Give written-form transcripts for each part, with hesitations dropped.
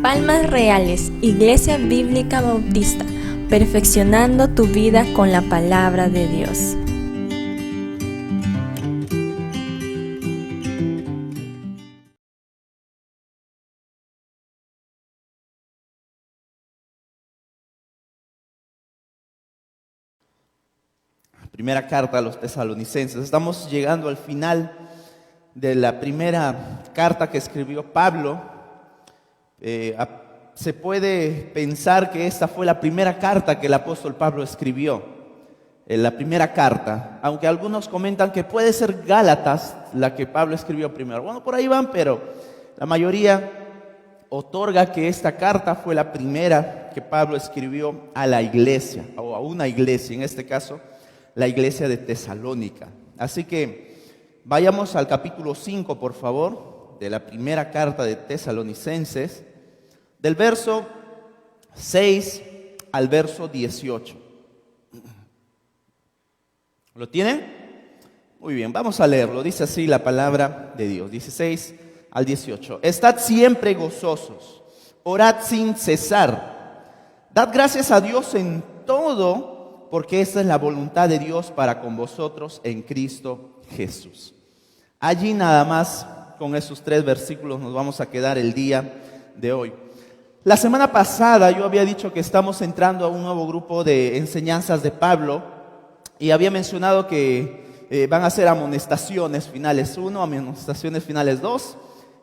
Palmas Reales, Iglesia Bíblica Bautista, perfeccionando tu vida con la palabra de Dios. Primera carta a los tesalonicenses. Estamos llegando al final de la primera carta que escribió Pablo. Se puede pensar que esta fue la primera carta que el apóstol Pablo escribió, la primera carta, aunque algunos comentan que puede ser Gálatas la que Pablo escribió primero. Bueno, por ahí van, pero la mayoría otorga que esta carta fue la primera que Pablo escribió a la iglesia, o a una iglesia, en este caso la iglesia de Tesalónica. Así que vayamos al capítulo 5, por favor, de la primera carta de Tesalonicenses, del verso 6 al verso 18. ¿Lo tienen? Muy bien, vamos a leerlo. Dice así la palabra de Dios, 16 al 18. Estad siempre gozosos, orad sin cesar, dad gracias a Dios en todo, porque esta es la voluntad de Dios para con vosotros en Cristo Jesús. Allí nada más, con esos 3 versículos nos vamos a quedar el día de hoy. La semana pasada yo había dicho que estamos entrando a un nuevo grupo de enseñanzas de Pablo y había mencionado que van a ser amonestaciones finales 1, amonestaciones finales 2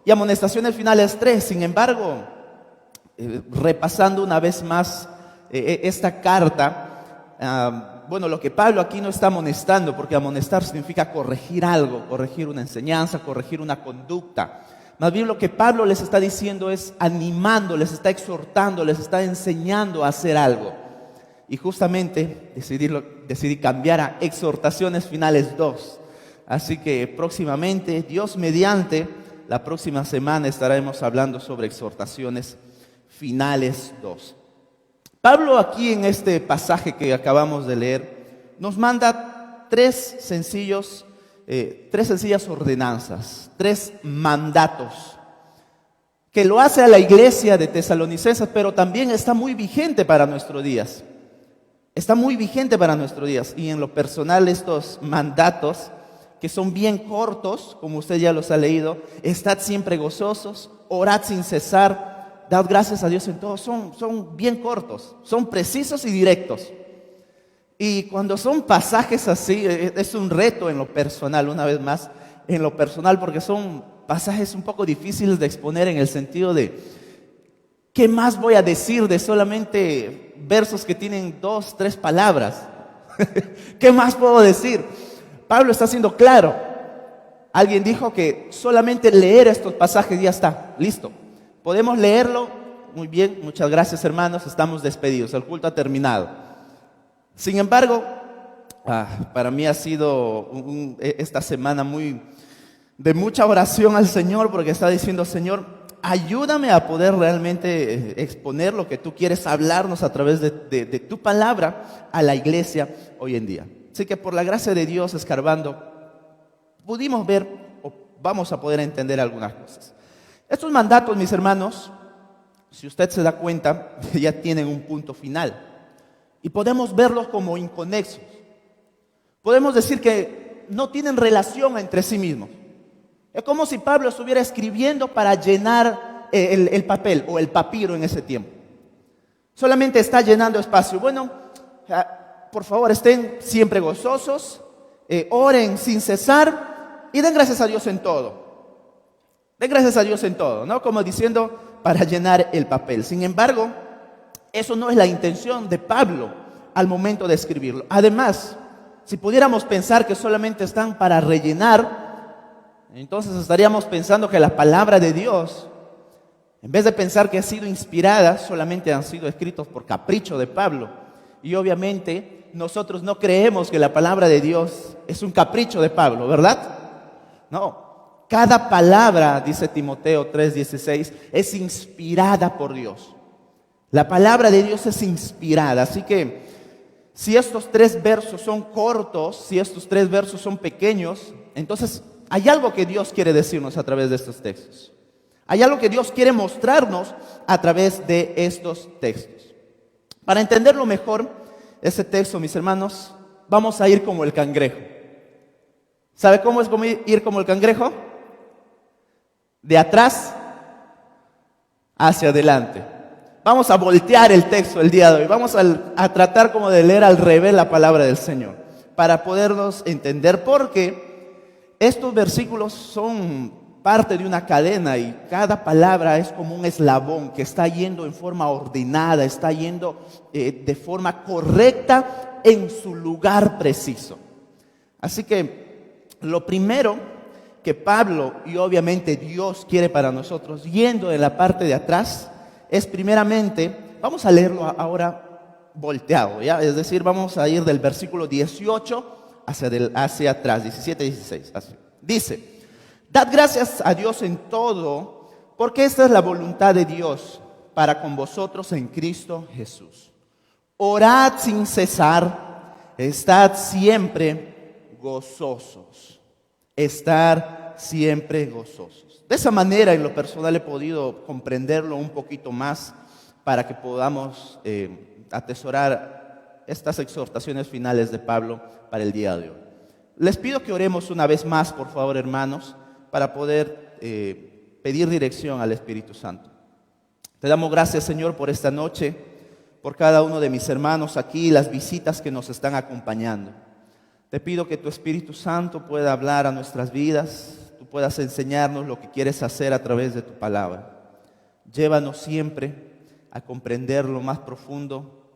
y amonestaciones finales 3. Sin embargo, repasando una vez más esta carta, bueno, lo que Pablo aquí no está amonestando, porque amonestar significa corregir algo, corregir una enseñanza, corregir una conducta. Más bien lo que Pablo les está diciendo es animando, les está exhortando, les está enseñando a hacer algo. Y justamente decidí cambiar a exhortaciones finales 2. Así que próximamente, Dios mediante, la próxima semana estaremos hablando sobre exhortaciones finales 2. Pablo aquí en este pasaje que acabamos de leer nos manda tres sencillas ordenanzas, 3 mandatos, que lo hace a la iglesia de Tesalonicenses, pero también está muy vigente para nuestros días. Está muy vigente para nuestros días. Y en lo personal estos mandatos, que son bien cortos, como usted ya los ha leído, estad siempre gozosos, orad sin cesar, dad gracias a Dios en todo, son bien cortos, son precisos y directos. Y cuando son pasajes así, es un reto en lo personal, una vez más, en lo personal, porque son pasajes un poco difíciles de exponer en el sentido de ¿qué más voy a decir de solamente versos que tienen 2, 3 palabras? ¿Qué más puedo decir? Pablo está siendo claro. Alguien dijo que solamente leer estos pasajes ya está, listo. Podemos leerlo, muy bien, muchas gracias hermanos, estamos despedidos, el culto ha terminado. Sin embargo, para mí ha sido esta semana de mucha oración al Señor, porque está diciendo, Señor, ayúdame a poder realmente exponer lo que tú quieres hablarnos a través de tu palabra a la iglesia hoy en día. Así que por la gracia de Dios, escarbando, pudimos ver o vamos a poder entender algunas cosas. Estos mandatos, mis hermanos, si usted se da cuenta, ya tienen un punto final. Y podemos verlos como inconexos. Podemos decir que no tienen relación entre sí mismos. Es como si Pablo estuviera escribiendo para llenar el papel o el papiro en ese tiempo. Solamente está llenando espacio. Bueno, por favor, estén siempre gozosos, oren sin cesar y den gracias a Dios en todo. Den gracias a Dios en todo, ¿no? Como diciendo, para llenar el papel. Sin embargo, eso no es la intención de Pablo al momento de escribirlo. Además, si pudiéramos pensar que solamente están para rellenar, entonces estaríamos pensando que la palabra de Dios, en vez de pensar que ha sido inspirada, solamente han sido escritos por capricho de Pablo. Y obviamente nosotros no creemos que la palabra de Dios es un capricho de Pablo, ¿verdad? No. Cada palabra, dice Timoteo 3:16, es inspirada por Dios. La palabra de Dios es inspirada. Así que si estos 3 versos son cortos, si estos 3 versos son pequeños, entonces Hay algo que Dios quiere decirnos a través de estos textos. Hay algo que Dios quiere mostrarnos a través de estos textos. Para entenderlo mejor, ese texto, mis hermanos, vamos a ir como el cangrejo. ¿Sabe cómo es ir como el cangrejo? De atrás hacia adelante. Vamos a voltear el texto el día de hoy. Vamos a tratar como de leer al revés la palabra del Señor, para podernos entender, porque estos versículos son parte de una cadena y cada palabra es como un eslabón que está yendo en forma ordenada, está yendo de forma correcta en su lugar preciso. Así que lo primero que Pablo y obviamente Dios quiere para nosotros, yendo de la parte de atrás, es primeramente, vamos a leerlo ahora volteado, ¿ya? Es decir, vamos a ir del versículo 18 hacia atrás, 17 y 16. Así. Dice: dad gracias a Dios en todo, porque esta es la voluntad de Dios para con vosotros en Cristo Jesús. Orad sin cesar, estad siempre gozosos. Estar siempre gozosos. De esa manera, en lo personal, he podido comprenderlo un poquito más para que podamos atesorar estas exhortaciones finales de Pablo para el día de hoy. Les pido que oremos una vez más, por favor, hermanos, para poder pedir dirección al Espíritu Santo. Te damos gracias, Señor, por esta noche, por cada uno de mis hermanos aquí y las visitas que nos están acompañando. Te pido que tu Espíritu Santo pueda hablar a nuestras vidas, tú puedas enseñarnos lo que quieres hacer a través de tu palabra. Llévanos siempre a comprender lo más profundo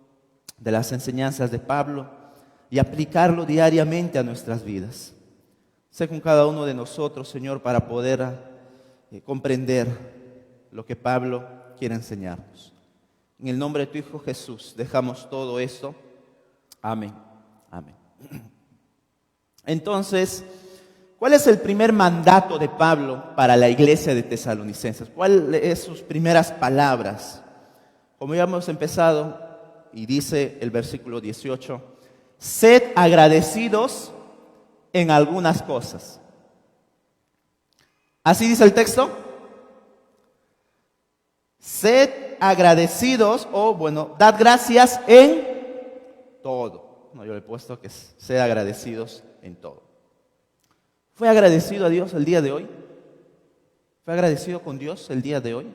de las enseñanzas de Pablo y aplicarlo diariamente a nuestras vidas. Sé con cada uno de nosotros, Señor, para poder comprender lo que Pablo quiere enseñarnos. En el nombre de tu Hijo Jesús dejamos todo esto. Amén. Amén. Entonces, ¿cuál es el primer mandato de Pablo para la iglesia de Tesalonicenses? ¿Cuáles son sus primeras palabras? Como ya hemos empezado, y dice el versículo 18, sed agradecidos en algunas cosas. ¿Así dice el texto? Sed agradecidos, dad gracias en todo. No, yo le he puesto que sed agradecidos en todo. ¿Fue agradecido a Dios el día de hoy? ¿Fue agradecido con Dios el día de hoy?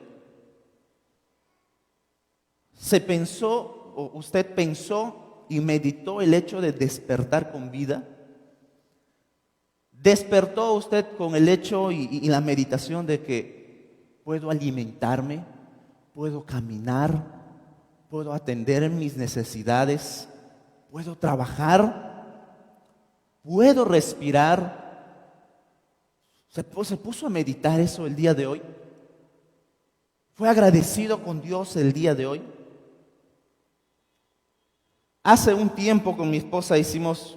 ¿Usted pensó y meditó el hecho de despertar con vida? ¿Despertó usted con el hecho y la meditación de que puedo alimentarme, puedo caminar, puedo atender mis necesidades, puedo trabajar, puedo respirar? ¿Se puso a meditar eso el día de hoy? ¿Fue agradecido con Dios el día de hoy? Hace un tiempo con mi esposa hicimos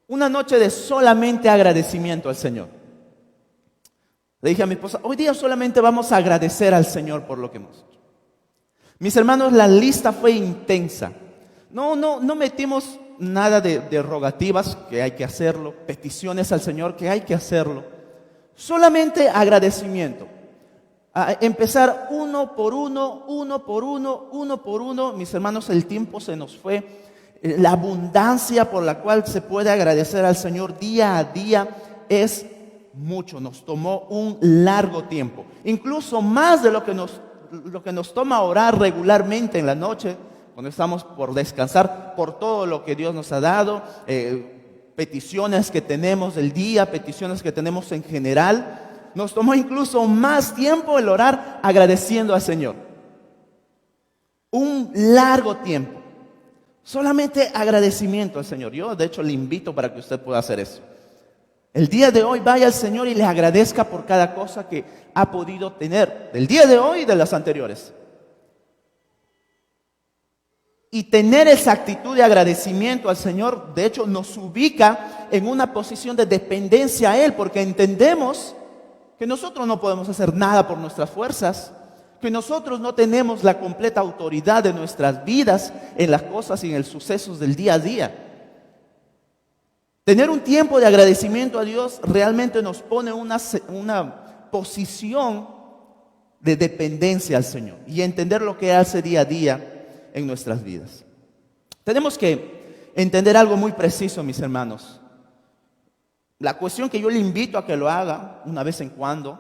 una noche de solamente agradecimiento al Señor. Le dije a mi esposa, hoy día solamente vamos a agradecer al Señor por lo que hemos hecho. Mis hermanos, la lista fue intensa. No metimos nada de rogativas, que hay que hacerlo, peticiones al Señor, que hay que hacerlo. Solamente agradecimiento. A empezar uno por uno. Mis hermanos, el tiempo se nos fue. La abundancia por la cual se puede agradecer al Señor día a día es mucho. Nos tomó un largo tiempo. Incluso más de lo que nos toma orar regularmente en la noche, cuando estamos por descansar, por todo lo que Dios nos ha dado, peticiones que tenemos del día, peticiones que tenemos en general. Nos tomó incluso más tiempo el orar agradeciendo al Señor. Un largo tiempo. Solamente agradecimiento al Señor. Yo, de hecho, le invito para que usted pueda hacer eso. El día de hoy vaya al Señor y le agradezca por cada cosa que ha podido tener. Del día de hoy y de las anteriores. Y tener esa actitud de agradecimiento al Señor, de hecho, nos ubica en una posición de dependencia a Él, porque entendemos que nosotros no podemos hacer nada por nuestras fuerzas, que nosotros no tenemos la completa autoridad de nuestras vidas en las cosas y en los sucesos del día a día. Tener un tiempo de agradecimiento a Dios realmente nos pone una posición de dependencia al Señor y entender lo que hace día a día en nuestras vidas. Tenemos que entender algo muy preciso, mis hermanos. La cuestión que yo le invito a que lo haga una vez en cuando,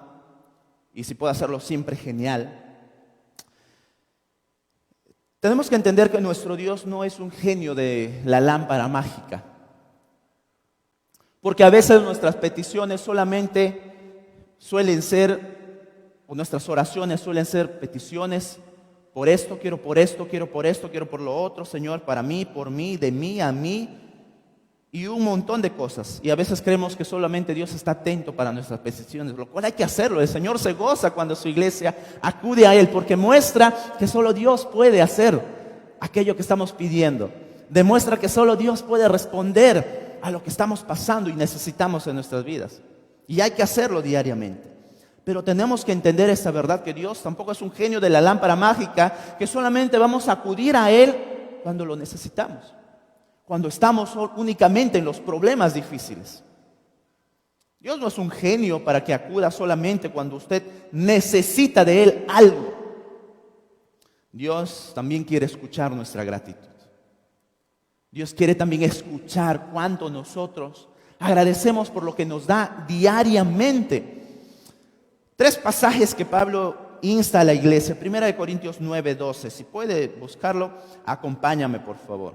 y si puede hacerlo siempre, genial. Tenemos que entender que nuestro Dios no es un genio de la lámpara mágica. Porque a veces nuestras peticiones solamente suelen ser, o nuestras oraciones suelen ser peticiones por esto, quiero por esto, quiero por esto, quiero por lo otro, Señor, para mí, por mí, de mí, a mí, y un montón de cosas. Y a veces creemos que solamente Dios está atento para nuestras peticiones, lo cual hay que hacerlo. El Señor se goza cuando su iglesia acude a Él, porque muestra que solo Dios puede hacer aquello que estamos pidiendo. Demuestra que solo Dios puede responder a lo que estamos pasando y necesitamos en nuestras vidas. Y hay que hacerlo diariamente. Pero tenemos que entender esta verdad, que Dios tampoco es un genio de la lámpara mágica, que solamente vamos a acudir a Él cuando lo necesitamos, cuando estamos únicamente en los problemas difíciles. Dios no es un genio para que acuda solamente cuando usted necesita de Él algo. Dios también quiere escuchar nuestra gratitud. Dios quiere también escuchar cuánto nosotros agradecemos por lo que nos da diariamente. 3 pasajes que Pablo insta a la iglesia. 1 Corintios 9:12. Si puede buscarlo, acompáñame por favor.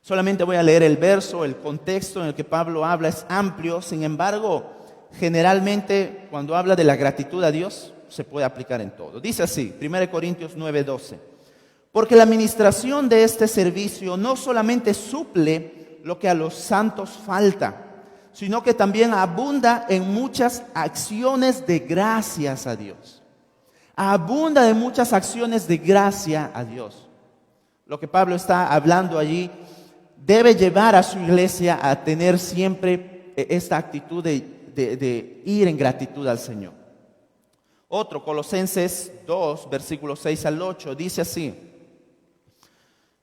Solamente voy a leer el verso. El contexto en el que Pablo habla es amplio. Sin embargo, generalmente cuando habla de la gratitud a Dios, se puede aplicar en todo. Dice así, 1 Corintios 9:12. Porque la administración de este servicio no solamente suple lo que a los santos falta, sino que también abunda en muchas acciones de gracias a Dios. Abunda en muchas acciones de gracia a Dios. Lo que Pablo está hablando allí debe llevar a su iglesia a tener siempre esta actitud de ir en gratitud al Señor. Otro, Colosenses 2, versículos 6 al 8, dice así: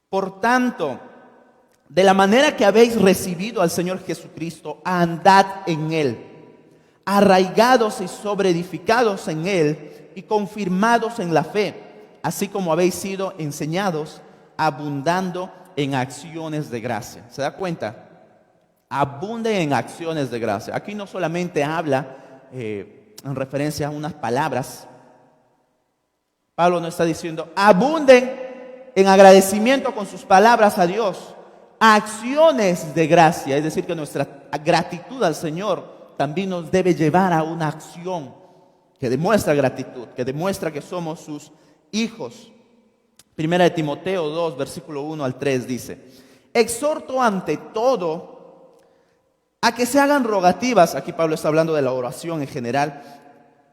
por tanto, de la manera que habéis recibido al Señor Jesucristo, andad en Él, arraigados y sobreedificados en Él y confirmados en la fe, así como habéis sido enseñados, abundando en acciones de gracia. ¿Se da cuenta? Abunde en acciones de gracia. Aquí no solamente habla en referencia a unas palabras. Pablo no está diciendo abunden en agradecimiento con sus palabras a Dios, acciones de gracia, es decir, que nuestra gratitud al Señor también nos debe llevar a una acción que demuestra gratitud, que demuestra que somos sus hijos. 1 Timoteo 2, versículo 1 al 3 dice: exhorto ante todo a que se hagan rogativas, aquí Pablo está hablando de la oración en general,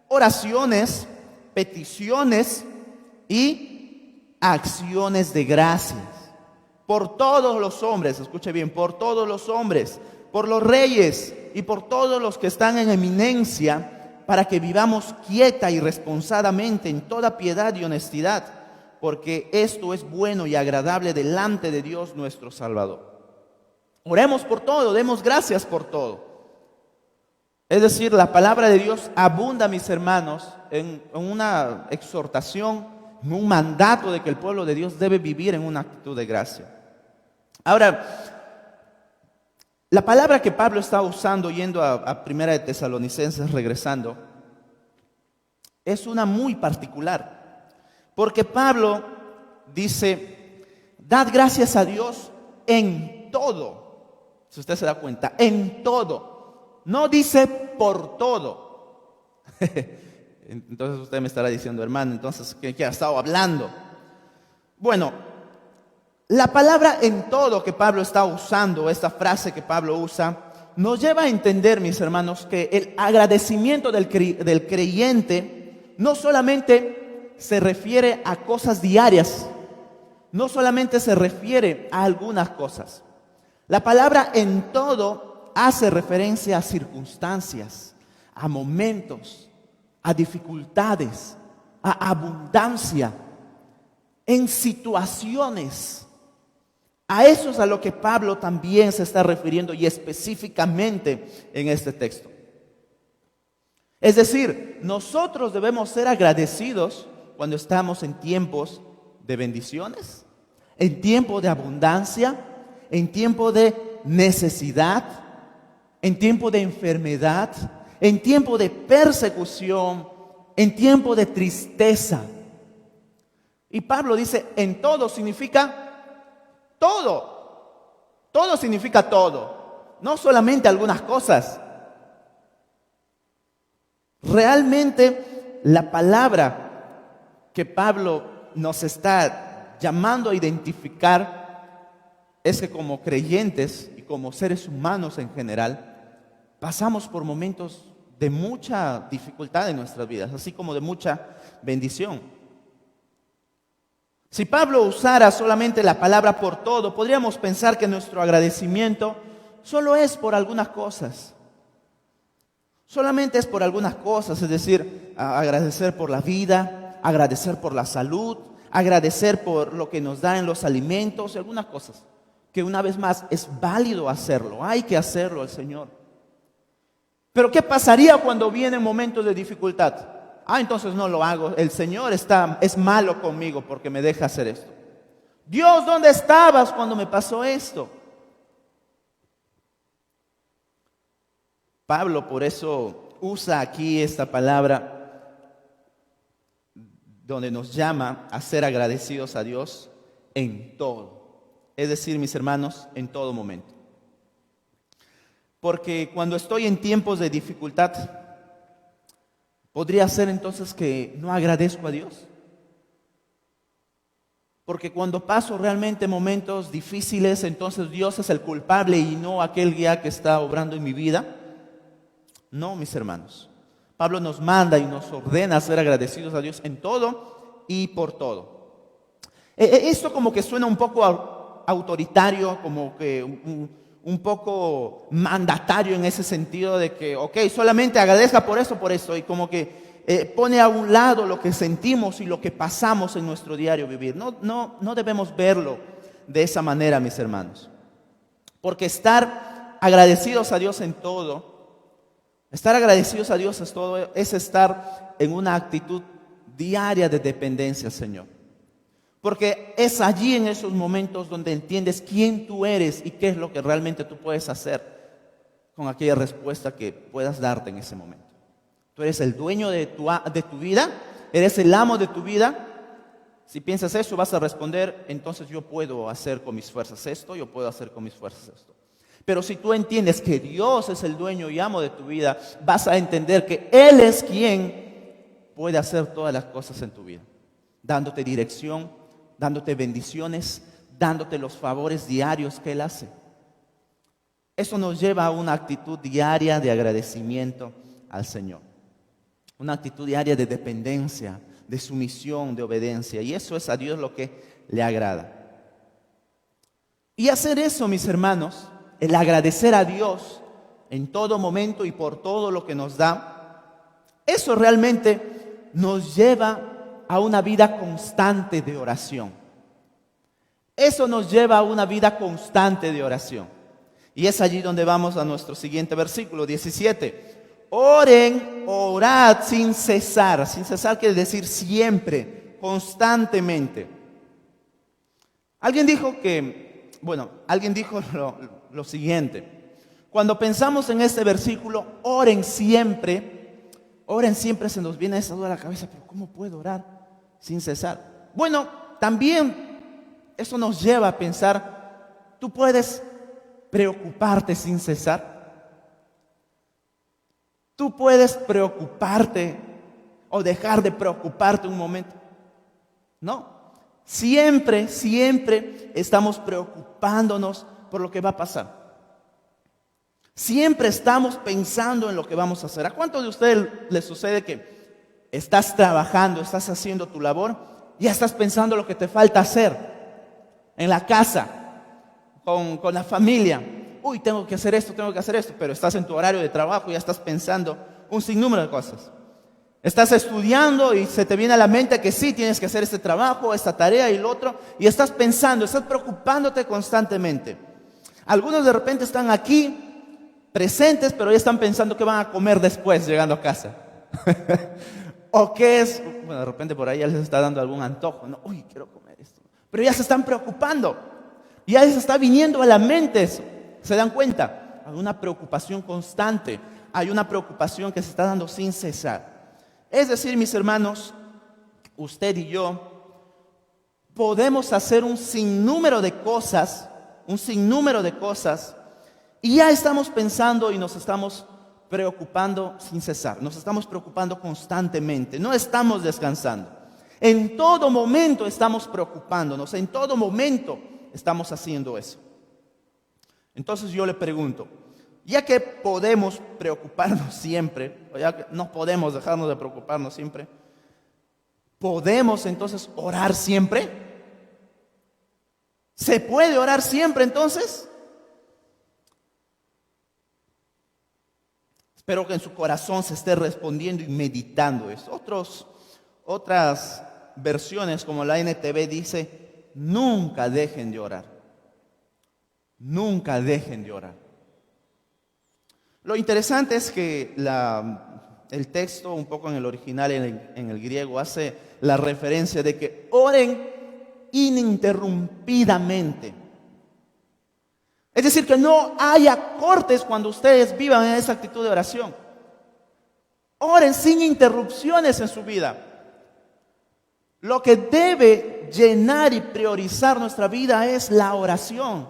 oraciones, peticiones y acciones de gracias por todos los hombres, escuche bien, por todos los hombres, por los reyes y por todos los que están en eminencia, para que vivamos quieta y responsadamente en toda piedad y honestidad, porque esto es bueno y agradable delante de Dios nuestro Salvador. Oremos por todo, demos gracias por todo. Es decir, la palabra de Dios abunda, mis hermanos, en una exhortación, un mandato de que el pueblo de Dios debe vivir en una actitud de gracia. Ahora, la palabra que Pablo está usando yendo a Primera de Tesalonicenses, regresando, es una muy particular, porque Pablo dice: dad gracias a Dios en todo. Si usted se da cuenta, en todo. No dice por todo. Entonces usted me estará diciendo, hermano, entonces, ¿qué ha estado hablando? Bueno, la palabra en todo que Pablo está usando, esta frase que Pablo usa, nos lleva a entender, mis hermanos, que el agradecimiento del creyente no solamente se refiere a cosas diarias, no solamente se refiere a algunas cosas. La palabra en todo hace referencia a circunstancias, a momentos, a dificultades, a abundancia, en situaciones, A eso es a lo que Pablo también se está refiriendo y específicamente en este texto. Es decir, nosotros debemos ser agradecidos cuando estamos en tiempos de bendiciones, en tiempo de abundancia, en tiempo de necesidad, en tiempo de enfermedad, en tiempo de persecución, en tiempo de tristeza. Y Pablo dice, en todo significa todo. Todo significa todo, no solamente algunas cosas. Realmente la palabra que Pablo nos está llamando a identificar es que como creyentes y como seres humanos en general, pasamos por momentos de mucha dificultad en nuestras vidas, así como de mucha bendición. Si Pablo usara solamente la palabra por todo, podríamos pensar que nuestro agradecimiento solo es por algunas cosas. Solamente es por algunas cosas, es decir, agradecer por la vida, agradecer por la salud, agradecer por lo que nos da en los alimentos, algunas cosas que una vez más es válido hacerlo, hay que hacerlo al Señor. Pero ¿qué pasaría cuando vienen momentos de dificultad? Entonces no lo hago, el Señor es malo conmigo porque me deja hacer esto. Dios, ¿dónde estabas cuando me pasó esto? Pablo por eso usa aquí esta palabra donde nos llama a ser agradecidos a Dios en todo. Es decir, mis hermanos, en todo momento. Porque cuando estoy en tiempos de dificultad, podría ser entonces que no agradezco a Dios. Porque cuando paso realmente momentos difíciles, entonces Dios es el culpable y no aquel guía que está obrando en mi vida. No, mis hermanos. Pablo nos manda y nos ordena ser agradecidos a Dios en todo y por todo. Esto como que suena un poco autoritario, como que un poco mandatario en ese sentido de que, solamente agradezca por esto, y como que pone a un lado lo que sentimos y lo que pasamos en nuestro diario vivir. No debemos verlo de esa manera, mis hermanos. Porque estar agradecidos a Dios en todo, estar agradecidos a Dios es estar en una actitud diaria de dependencia, Señor. Porque es allí en esos momentos donde entiendes quién tú eres y qué es lo que realmente tú puedes hacer con aquella respuesta que puedas darte en ese momento. Tú eres el dueño de tu vida, eres el amo de tu vida. Si piensas eso, vas a responder, entonces yo puedo hacer con mis fuerzas esto, yo puedo hacer con mis fuerzas esto. Pero si tú entiendes que Dios es el dueño y amo de tu vida, vas a entender que Él es quien puede hacer todas las cosas en tu vida, dándote dirección, dándote bendiciones, dándote los favores diarios que Él hace. Eso nos lleva a una actitud diaria de agradecimiento al Señor. Una actitud diaria de dependencia, de sumisión, de obediencia. Y eso es a Dios lo que le agrada. Y hacer eso, mis hermanos, el agradecer a Dios en todo momento y por todo lo que nos da, eso realmente nos lleva a una vida constante de oración. Eso nos lleva a una vida constante de oración. Y es allí donde vamos a nuestro siguiente versículo, 17. Oren, orad sin cesar. Sin cesar quiere decir siempre, constantemente. Alguien dijo lo siguiente. Cuando pensamos en este versículo, oren siempre, se nos viene esa duda a la cabeza, pero ¿cómo puedo orar sin cesar? Bueno, también eso nos lleva a pensar, ¿tú puedes preocuparte sin cesar? ¿Tú puedes preocuparte o dejar de preocuparte un momento? No, siempre estamos preocupándonos por lo que va a pasar. Siempre estamos pensando en lo que vamos a hacer. ¿A cuántos de ustedes les sucede que estás trabajando, estás haciendo tu labor, ya estás pensando lo que te falta hacer en la casa, con la familia? Tengo que hacer esto, pero estás en tu horario de trabajo y ya estás pensando un sinnúmero de cosas. Estás estudiando y se te viene a la mente que sí, tienes que hacer este trabajo, esta tarea y lo otro, y estás pensando, estás preocupándote constantemente. Algunos de repente están aquí presentes, pero ya están pensando qué van a comer después llegando a casa. O qué es, bueno, de repente por ahí ya les está dando algún antojo, ¿no? Uy, quiero comer esto. Pero ya se están preocupando, ya les está viniendo a la mente eso. ¿Se dan cuenta? Hay una preocupación constante, hay una preocupación que se está dando sin cesar. Es decir, mis hermanos, usted y yo podemos hacer un sinnúmero de cosas, y ya estamos pensando y nos estamos preocupando sin cesar, nos estamos preocupando constantemente, no estamos descansando. En todo momento estamos preocupándonos, en todo momento estamos haciendo eso. Entonces yo le pregunto, ya que podemos preocuparnos siempre, o ya que no podemos dejarnos de preocuparnos siempre, ¿podemos entonces orar siempre? ¿Se puede orar siempre entonces? Espero que en su corazón se esté respondiendo y meditando eso. Otras versiones como la NTV dice, nunca dejen de orar. Nunca dejen de orar. Lo interesante es que el texto, un poco en el original, en el griego, hace la referencia de que oren ininterrumpidamente. Es decir, que no haya cortes cuando ustedes vivan en esa actitud de oración. Oren sin interrupciones en su vida. Lo que debe llenar y priorizar nuestra vida es la oración.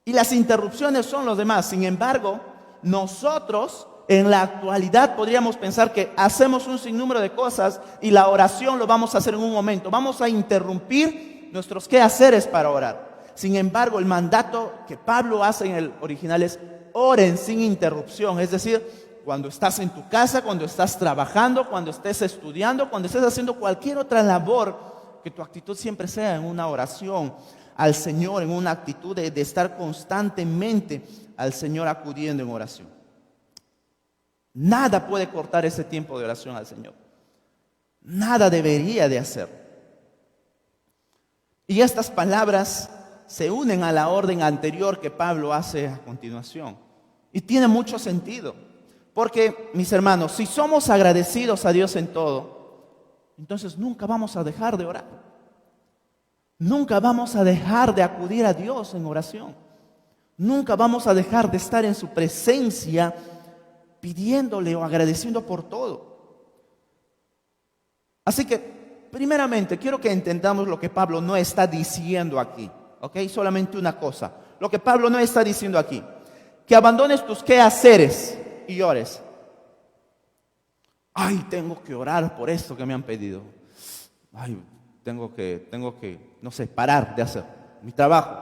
Y las interrupciones son los demás. Sin embargo, nosotros en la actualidad podríamos pensar que hacemos un sinnúmero de cosas y la oración lo vamos a hacer en un momento. Vamos a interrumpir nuestros quehaceres para orar. Sin embargo, el mandato que Pablo hace en el original es oren sin interrupción. Es decir, cuando estás en tu casa, cuando estás trabajando, cuando estés estudiando, cuando estés haciendo cualquier otra labor, que tu actitud siempre sea en una oración al Señor, en una actitud de estar constantemente al Señor acudiendo en oración. Nada puede cortar ese tiempo de oración al Señor. Nada debería de hacer. Y estas palabras se unen a la orden anterior que Pablo hace a continuación. Y tiene mucho sentido. Porque, mis hermanos, si somos agradecidos a Dios en todo, entonces nunca vamos a dejar de orar. Nunca vamos a dejar de acudir a Dios en oración. Nunca vamos a dejar de estar en su presencia pidiéndole o agradeciendo por todo. Así que, primeramente, quiero que entendamos lo que Pablo no está diciendo aquí. ¿Ok? Solamente una cosa. Lo que Pablo no está diciendo aquí. Que abandones tus quehaceres y ores. Ay, tengo que orar por esto que me han pedido. Ay, tengo que, no sé, parar de hacer mi trabajo.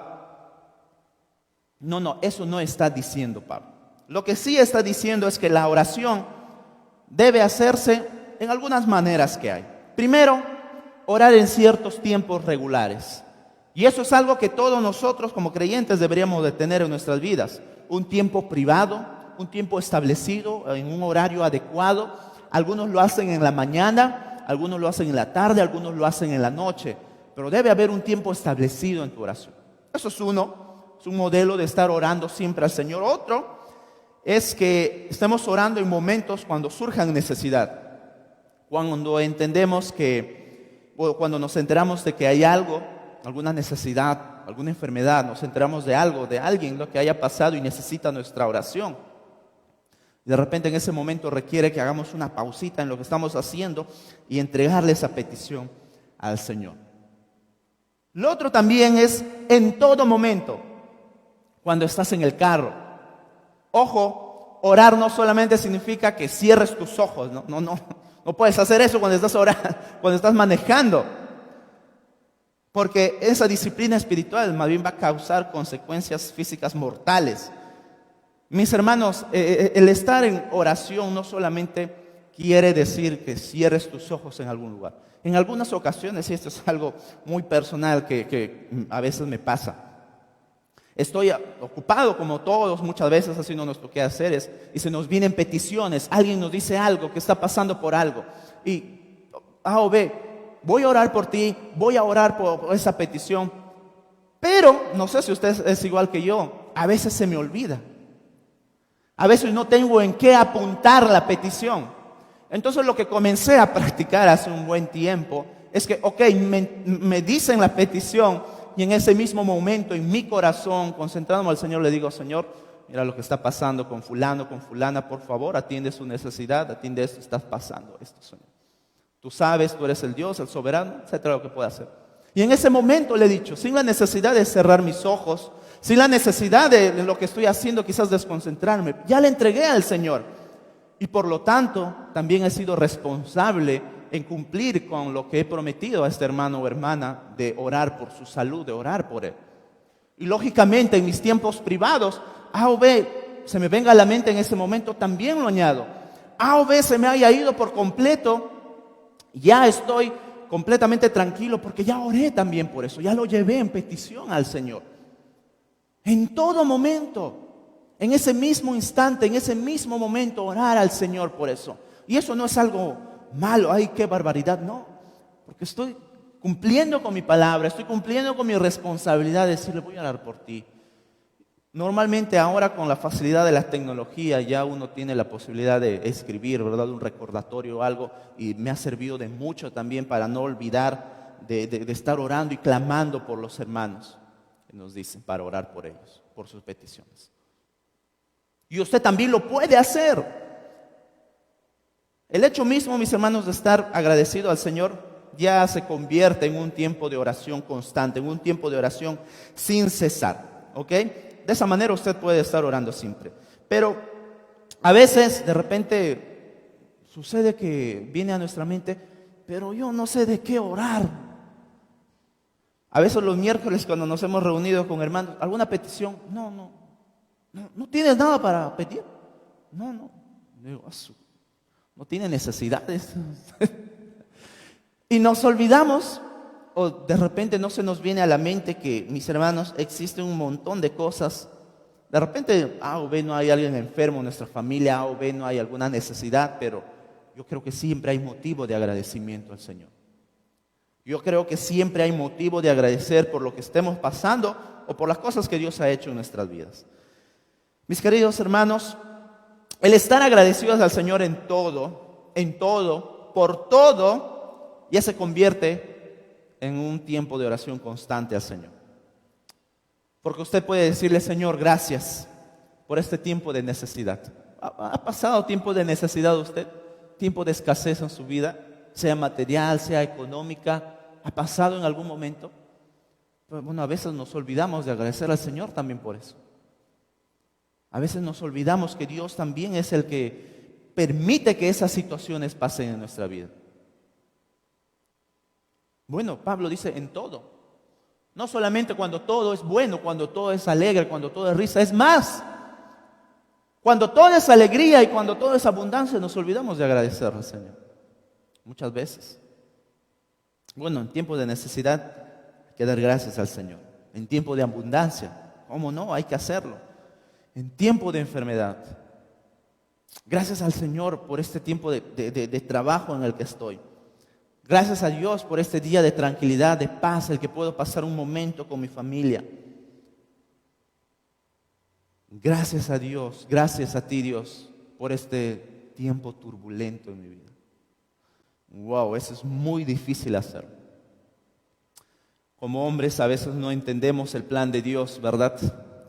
No, eso no está diciendo Pablo. Lo que sí está diciendo es que la oración debe hacerse en algunas maneras que hay. Primero, orar en ciertos tiempos regulares. Y eso es algo que todos nosotros como creyentes deberíamos de tener en nuestras vidas. Un tiempo privado, un tiempo establecido en un horario adecuado. Algunos lo hacen en la mañana, algunos lo hacen en la tarde, algunos lo hacen en la noche. Pero debe haber un tiempo establecido en tu oración. Eso es uno, es un modelo de estar orando siempre al Señor. Otro es que estemos orando en momentos cuando surjan necesidad. Cuando entendemos que, o cuando nos enteramos de que hay algo, alguna necesidad, alguna enfermedad, nos enteramos de algo, de alguien lo que haya pasado y necesita nuestra oración. De repente en ese momento requiere que hagamos una pausita en lo que estamos haciendo y entregarle esa petición al Señor. Lo otro también es en todo momento, cuando estás en el carro. Ojo, orar no solamente significa que cierres tus ojos, no puedes hacer eso cuando estás orando, cuando estás manejando. Porque esa disciplina espiritual más bien va a causar consecuencias físicas mortales. Mis hermanos, el estar en oración no solamente quiere decir que cierres tus ojos en algún lugar. En algunas ocasiones, y esto es algo muy personal que a veces me pasa, Estoy ocupado como todos muchas veces haciendo nuestros quehaceres y se nos vienen peticiones. Alguien nos dice algo, que está pasando por algo. Y A o B, voy a orar por ti, voy a orar por esa petición. Pero, no sé si usted es igual que yo, a veces se me olvida. A veces no tengo en qué apuntar la petición. Entonces lo que comencé a practicar hace un buen tiempo es que, me dicen la petición y en ese mismo momento, en mi corazón, concentrándome al Señor, le digo, Señor, mira lo que está pasando con fulano, con fulana, por favor, atiende su necesidad, atiende esto, está pasando esto, Señor. Tú sabes, tú eres el Dios, el soberano, etcétera, lo que pueda hacer. Y en ese momento le he dicho, sin la necesidad de cerrar mis ojos, sin la necesidad de lo que estoy haciendo, quizás desconcentrarme, ya le entregué al Señor. Y por lo tanto, también he sido responsable en cumplir con lo que he prometido a este hermano o hermana de orar por su salud, de orar por él. Y lógicamente en mis tiempos privados, A o B se me venga a la mente en ese momento, también lo añado. A o B se me haya ido por completo, ya estoy completamente tranquilo porque ya oré también por eso, ya lo llevé en petición al Señor. En todo momento, en ese mismo instante, en ese mismo momento, orar al Señor por eso. Y eso no es algo malo, ay, qué barbaridad, no. Porque estoy cumpliendo con mi palabra, estoy cumpliendo con mi responsabilidad de decirle, voy a orar por ti. Normalmente ahora con la facilidad de la tecnología ya uno tiene la posibilidad de escribir, ¿verdad? Un recordatorio o algo, y me ha servido de mucho también para no olvidar de estar orando y clamando por los hermanos que nos dicen para orar por ellos, por sus peticiones. Y usted también lo puede hacer. El hecho mismo, mis hermanos, de estar agradecido al Señor ya se convierte en un tiempo de oración constante, en un tiempo de oración sin cesar, ¿ok? De esa manera usted puede estar orando siempre. Pero a veces, de repente, sucede que viene a nuestra mente, pero yo no sé de qué orar. A veces los miércoles cuando nos hemos reunido con hermanos, ¿alguna petición? No tienes nada para pedir. No. Digo, no tiene necesidades. Y nos olvidamos, o de repente no se nos viene a la mente que, mis hermanos, existen un montón de cosas. De repente, A o B, no hay alguien enfermo en nuestra familia, A o B, no hay alguna necesidad, pero yo creo que siempre hay motivo de agradecimiento al Señor. Yo creo que siempre hay motivo de agradecer por lo que estemos pasando o por las cosas que Dios ha hecho en nuestras vidas. Mis queridos hermanos, el estar agradecidos al Señor en todo, por todo, ya se convierte en un tiempo de oración constante al Señor. Porque usted puede decirle, Señor, gracias por este tiempo de necesidad. ¿Ha pasado tiempo de necesidad usted? ¿Tiempo de escasez en su vida? Sea material, sea económica. ¿Ha pasado en algún momento? Pero bueno, a veces nos olvidamos de agradecer al Señor también por eso. A veces nos olvidamos que Dios también es el que permite que esas situaciones pasen en nuestra vida. Bueno, Pablo dice en todo. No solamente cuando todo es bueno, cuando todo es alegre, cuando todo es risa. Es más, cuando todo es alegría y cuando todo es abundancia, nos olvidamos de agradecer al Señor. Muchas veces. Bueno, en tiempo de necesidad hay que dar gracias al Señor. En tiempo de abundancia, ¿cómo no? Hay que hacerlo. En tiempo de enfermedad, gracias al Señor por este tiempo de trabajo en el que estoy. Gracias a Dios por este día de tranquilidad, de paz, el que puedo pasar un momento con mi familia. Gracias a Dios, gracias a ti, Dios, por este tiempo turbulento en mi vida. Wow, eso es muy difícil hacer. Como hombres a veces no entendemos el plan de Dios, ¿verdad?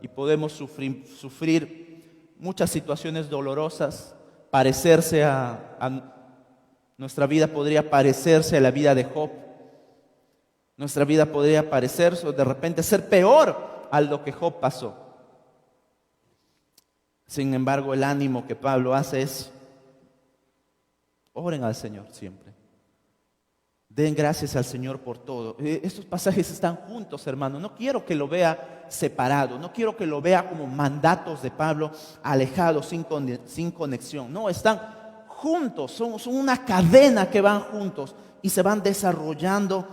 Y podemos sufrir muchas situaciones dolorosas, parecerse nuestra vida podría parecerse a la vida de Job. Nuestra vida podría parecerse o de repente ser peor a lo que Job pasó. Sin embargo, el ánimo que Pablo hace es: oren al Señor siempre. Den gracias al Señor por todo. Estos pasajes están juntos, hermano. No quiero que lo vea separado. No quiero que lo vea como mandatos de Pablo alejados, sin conexión. No, están juntos. Son una cadena que van juntos y se van desarrollando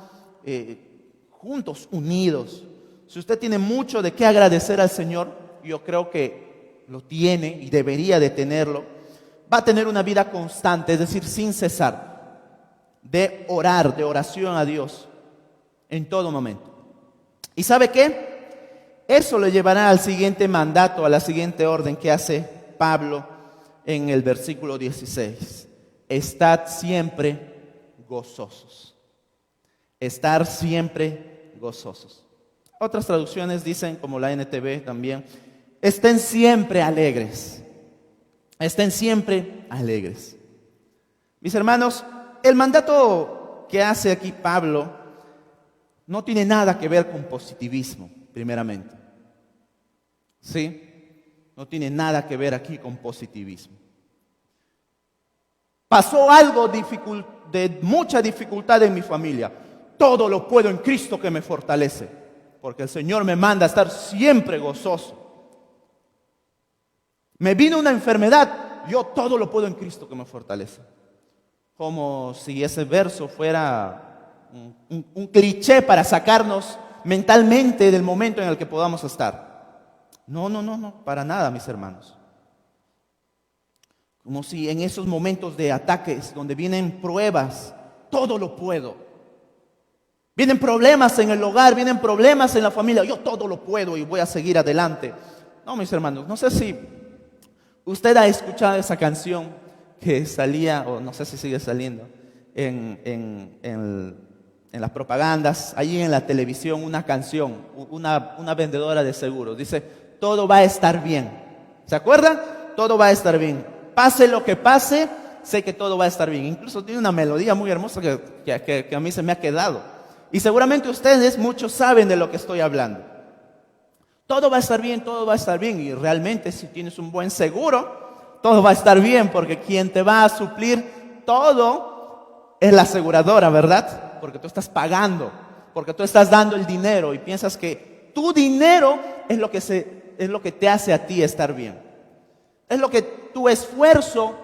juntos, unidos. Si usted tiene mucho de qué agradecer al Señor, yo creo que lo tiene y debería de tenerlo, va a tener una vida constante, es decir, sin cesar, de orar, de oración a Dios en todo momento. ¿Y sabe qué? Eso le llevará al siguiente mandato, a la siguiente orden que hace Pablo en el versículo 16. Estad siempre gozosos. Estar siempre gozosos. Otras traducciones dicen, como la NTV también, estén siempre alegres. Estén siempre alegres. Mis hermanos, el mandato que hace aquí Pablo no tiene nada que ver con positivismo, primeramente. ¿Sí? No tiene nada que ver aquí con positivismo. Pasó algo de mucha dificultad en mi familia. Todo lo puedo en Cristo que me fortalece, porque el Señor me manda a estar siempre gozoso. Me vino una enfermedad, yo todo lo puedo en Cristo que me fortalece. Como si ese verso fuera un cliché para sacarnos mentalmente del momento en el que podamos estar. No, para nada, mis hermanos. Como si en esos momentos de ataques, donde vienen pruebas, todo lo puedo. Vienen problemas en el hogar, vienen problemas en la familia, yo todo lo puedo y voy a seguir adelante. No, mis hermanos, no sé si usted ha escuchado esa canción que salía, o no sé si sigue saliendo, en las propagandas, allí en la televisión, una canción, una vendedora de seguros, dice, todo va a estar bien. ¿Se acuerdan? Todo va a estar bien. Pase lo que pase, sé que todo va a estar bien. Incluso tiene una melodía muy hermosa que a mí se me ha quedado. Y seguramente ustedes, muchos saben de lo que estoy hablando. Todo va a estar bien, todo va a estar bien. Y realmente si tienes un buen seguro, todo va a estar bien, porque quien te va a suplir todo es la aseguradora, ¿verdad? Porque tú estás pagando, porque tú estás dando el dinero y piensas que tu dinero es lo que te hace a ti estar bien. Es lo que tu esfuerzo,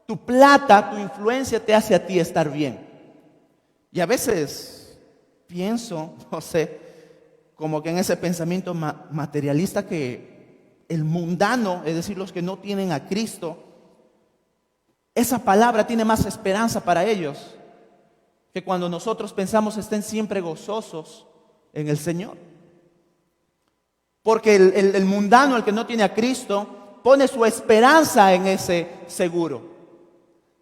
tu plata, tu influencia te hace a ti estar bien. Y a veces pienso, no sé, como que en ese pensamiento materialista que el mundano, es decir, los que no tienen a Cristo, esa palabra tiene más esperanza para ellos que cuando nosotros pensamos estén siempre gozosos en el Señor. Porque el mundano, el que no tiene a Cristo, pone su esperanza en ese seguro.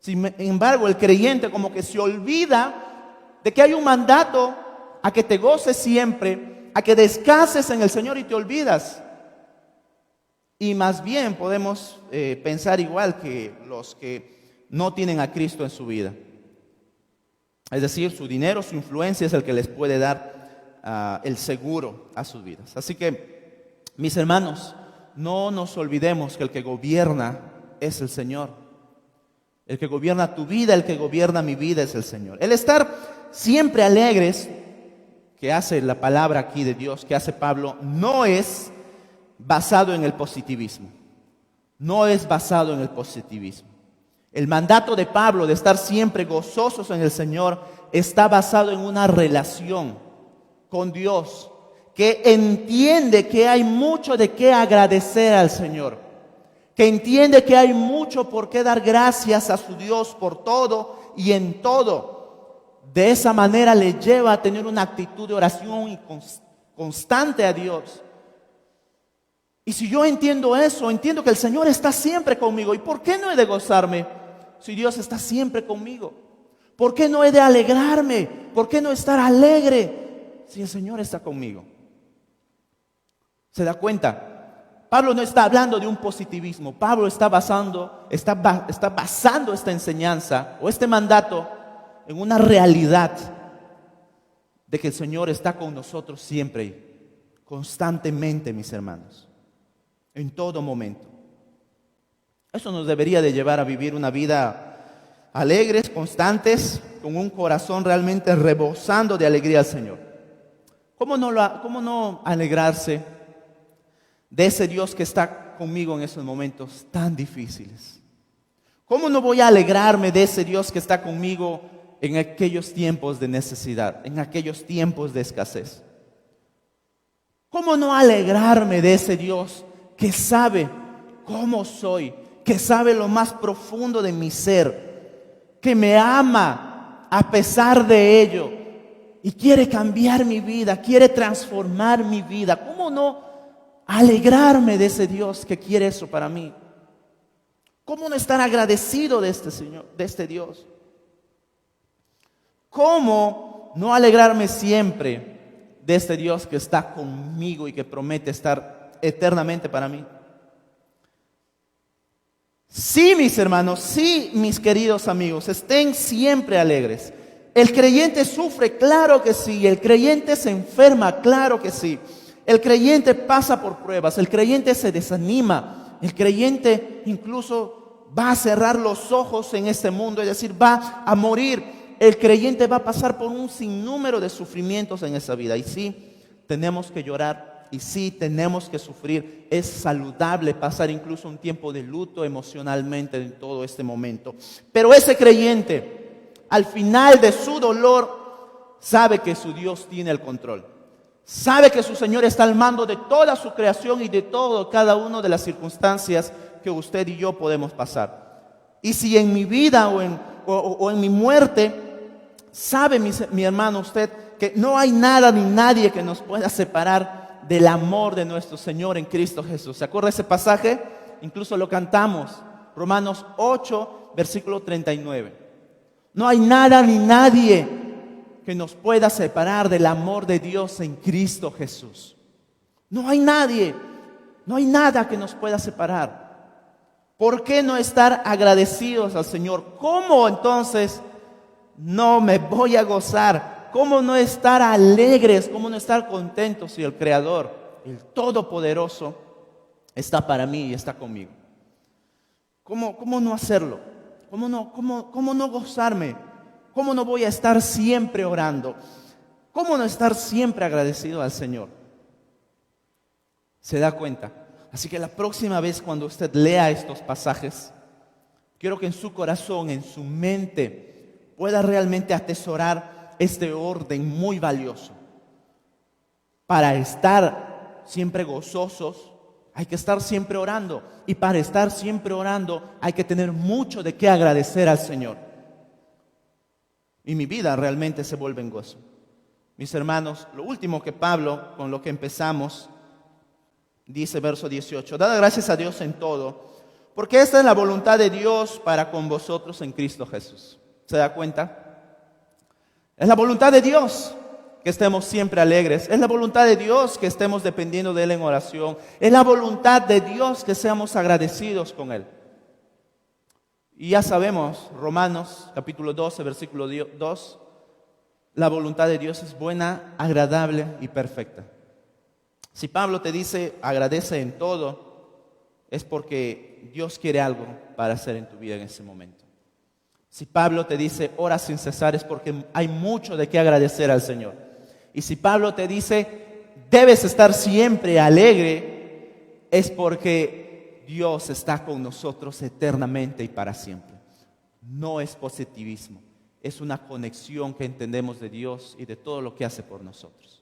Sin embargo, el creyente como que se olvida de que hay un mandato a que te goces siempre, a que descanses en el Señor y te olvidas. Y más bien podemos pensar igual que los que no tienen a Cristo en su vida. Es decir, su dinero, su influencia es el que les puede dar el seguro a sus vidas. Así que, mis hermanos, no nos olvidemos que el que gobierna es el Señor. El que gobierna tu vida, el que gobierna mi vida es el Señor. El estar siempre alegres, que hace la palabra aquí de Dios, que hace Pablo, no es basado en el positivismo. No es basado en el positivismo. El mandato de Pablo de estar siempre gozosos en el Señor está basado en una relación con Dios, que entiende que hay mucho de qué agradecer al Señor, que entiende que hay mucho por qué dar gracias a su Dios por todo y en todo. De esa manera le lleva a tener una actitud de oración y constante a Dios. Y si yo entiendo eso, entiendo que el Señor está siempre conmigo. ¿Y por qué no he de gozarme si Dios está siempre conmigo? ¿Por qué no he de alegrarme? ¿Por qué no estar alegre si el Señor está conmigo? ¿Se da cuenta? Pablo no está hablando de un positivismo. Pablo está basando esta enseñanza o este mandato en una realidad de que el Señor está con nosotros siempre, constantemente, mis hermanos, en todo momento. Eso nos debería de llevar a vivir una vida alegres, constantes, con un corazón realmente rebosando de alegría al Señor. ¿Cómo no alegrarse de ese Dios que está conmigo en esos momentos tan difíciles? ¿Cómo no voy a alegrarme de ese Dios que está conmigo en aquellos tiempos de necesidad, en aquellos tiempos de escasez? ¿Cómo no alegrarme de ese Dios que sabe cómo soy, que sabe lo más profundo de mi ser, que me ama a pesar de ello y quiere cambiar mi vida, quiere transformar mi vida? ¿Cómo no alegrarme de ese Dios que quiere eso para mí? ¿Cómo no estar agradecido de este Señor, de este Dios? ¿Cómo no alegrarme siempre de este Dios que está conmigo y que promete estar eternamente para mí? Sí, mis hermanos, sí, mis queridos amigos, estén siempre alegres. El creyente sufre, claro que sí. El creyente se enferma, claro que sí. El creyente pasa por pruebas, el creyente se desanima, el creyente incluso va a cerrar los ojos en este mundo, es decir, va a morir. El creyente va a pasar por un sinnúmero de sufrimientos en esa vida. Y sí, tenemos que llorar, y sí, tenemos que sufrir. Es saludable pasar incluso un tiempo de luto emocionalmente en todo este momento. Pero ese creyente, al final de su dolor, sabe que su Dios tiene el control. Sabe que su Señor está al mando de toda su creación y de cada una de las circunstancias que usted y yo podemos pasar. Y si en mi vida o en mi muerte, sabe mi hermano usted que no hay nada ni nadie que nos pueda separar del amor de nuestro Señor en Cristo Jesús. ¿Se acuerda ese pasaje? Incluso lo cantamos. Romanos 8, versículo 39. No hay nada ni nadie que nos pueda separar del amor de Dios en Cristo Jesús. No hay nadie, no hay nada que nos pueda separar. ¿Por qué no estar agradecidos al Señor? ¿Cómo entonces no me voy a gozar? ¿Cómo no estar alegres? ¿Cómo no estar contentos si el Creador, el Todopoderoso, está para mí y está conmigo? ¿Cómo no hacerlo? ¿Cómo no gozarme? ¿Cómo no voy a estar siempre orando? ¿Cómo no estar siempre agradecido al Señor? ¿Se da cuenta? Así que la próxima vez cuando usted lea estos pasajes, quiero que en su corazón, en su mente, pueda realmente atesorar este orden muy valioso. Para estar siempre gozosos, hay que estar siempre orando. Y para estar siempre orando, hay que tener mucho de qué agradecer al Señor. Y mi vida realmente se vuelve en gozo. Mis hermanos, lo último que Pablo, con lo que empezamos, dice verso 18: dad gracias a Dios en todo, porque esta es la voluntad de Dios para con vosotros en Cristo Jesús. ¿Se da cuenta? Es la voluntad de Dios que estemos siempre alegres. Es la voluntad de Dios que estemos dependiendo de Él en oración. Es la voluntad de Dios que seamos agradecidos con Él. Y ya sabemos, Romanos capítulo 12, versículo 2, la voluntad de Dios es buena, agradable y perfecta. Si Pablo te dice agradece en todo, es porque Dios quiere algo para hacer en tu vida en ese momento. Si Pablo te dice ora sin cesar, es porque hay mucho de qué agradecer al Señor. Y si Pablo te dice debes estar siempre alegre, es porque Dios está con nosotros eternamente y para siempre. No es positivismo, es una conexión que entendemos de Dios y de todo lo que hace por nosotros.